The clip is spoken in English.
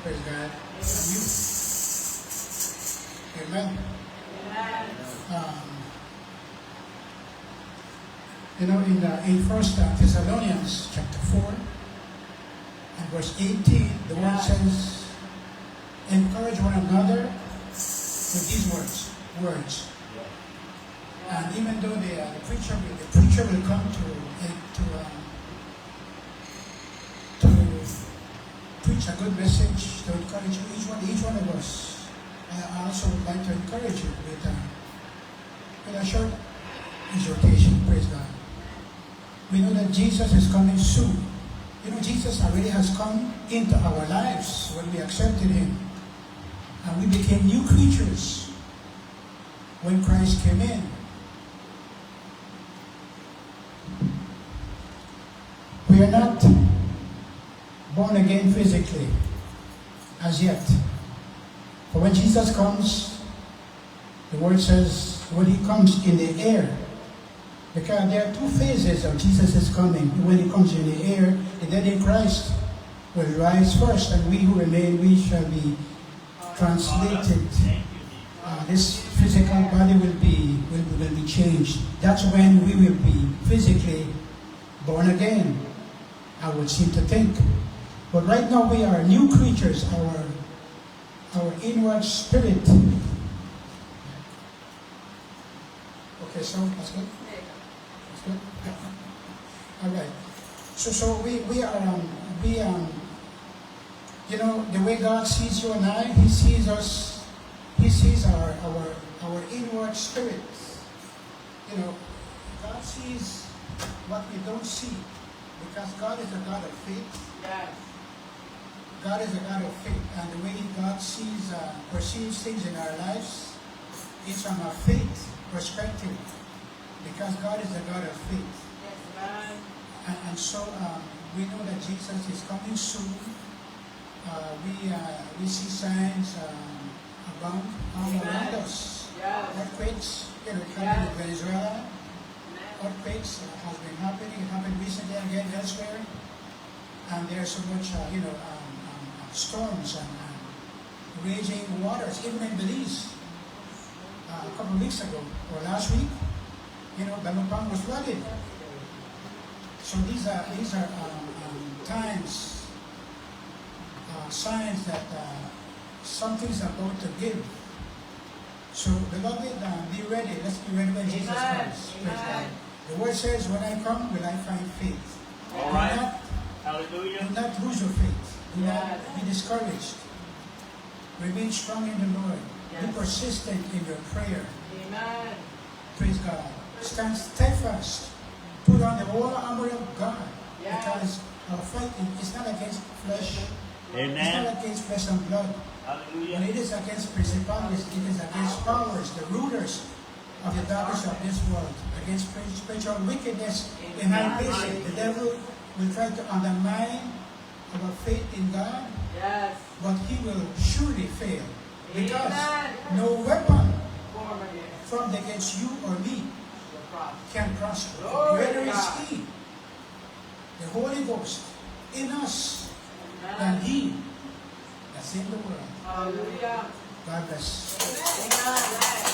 Praise God. And you. Amen. In 1 Thessalonians chapter 4 and verse 18, the word says, encourage one another with these words. And even though the preacher will come to preach a good message to encourage you, each one of us, I also would like to encourage you with a short exhortation. Praise God. We know that Jesus is coming soon. Jesus already has come into our lives when we accepted Him. And we became new creatures when Christ came in. We are not born again physically as yet. But when Jesus comes, the word says, when He comes in the air, because there are two phases of Jesus' coming. When He comes in the air, the dead in Christ will rise first, and we who remain, we shall be translated. This physical body will be changed. That's when we will be physically born again, I would seem to think. But right now we are new creatures. Our inward spirit. Okay, so that's good. That's good. All right. So we are the way God sees you and I, He sees us. He sees our inward spirit. God sees what we don't see, because God is a God of faith. Yes. God is a God of faith, and the way God perceives things in our lives, it's from a faith perspective, because God is a God of faith. Yes, man. And so we know that Jesus is coming soon. We see signs abound all around us. Yes. Earthquakes, happening in Venezuela. Earthquakes has been happening. It happened recently again elsewhere. And there's so much, storms and raging waters, even in Belize. A couple of weeks ago, or last week, Belmopang was flooded. So these are times, signs that something's about to give. So, beloved, be ready. Let's be ready when Jesus comes. Praise God. The word says, when I come, will I find faith? All right. Hallelujah. Do not lose your faith. Do not be discouraged. Remain strong in the Lord. Yes. Be persistent in your prayer. Amen. Praise God. Stand steadfast. Put on the whole armor of God. Yes. Because our fight is not against flesh. Amen. It's not against flesh and blood. Hallelujah. But it is against principalities. It is against powers, the rulers of the darkness of this world. Against spiritual wickedness in high places. The devil will try to undermine our faith in God, Yes. but he will surely fail, because Amen. no weapon Form again. formed against you or me The cross. can prosper. Glory Greater to is God. He, the Holy Ghost, in us than Amen. He that's in the world. Hallelujah. God bless. Amen.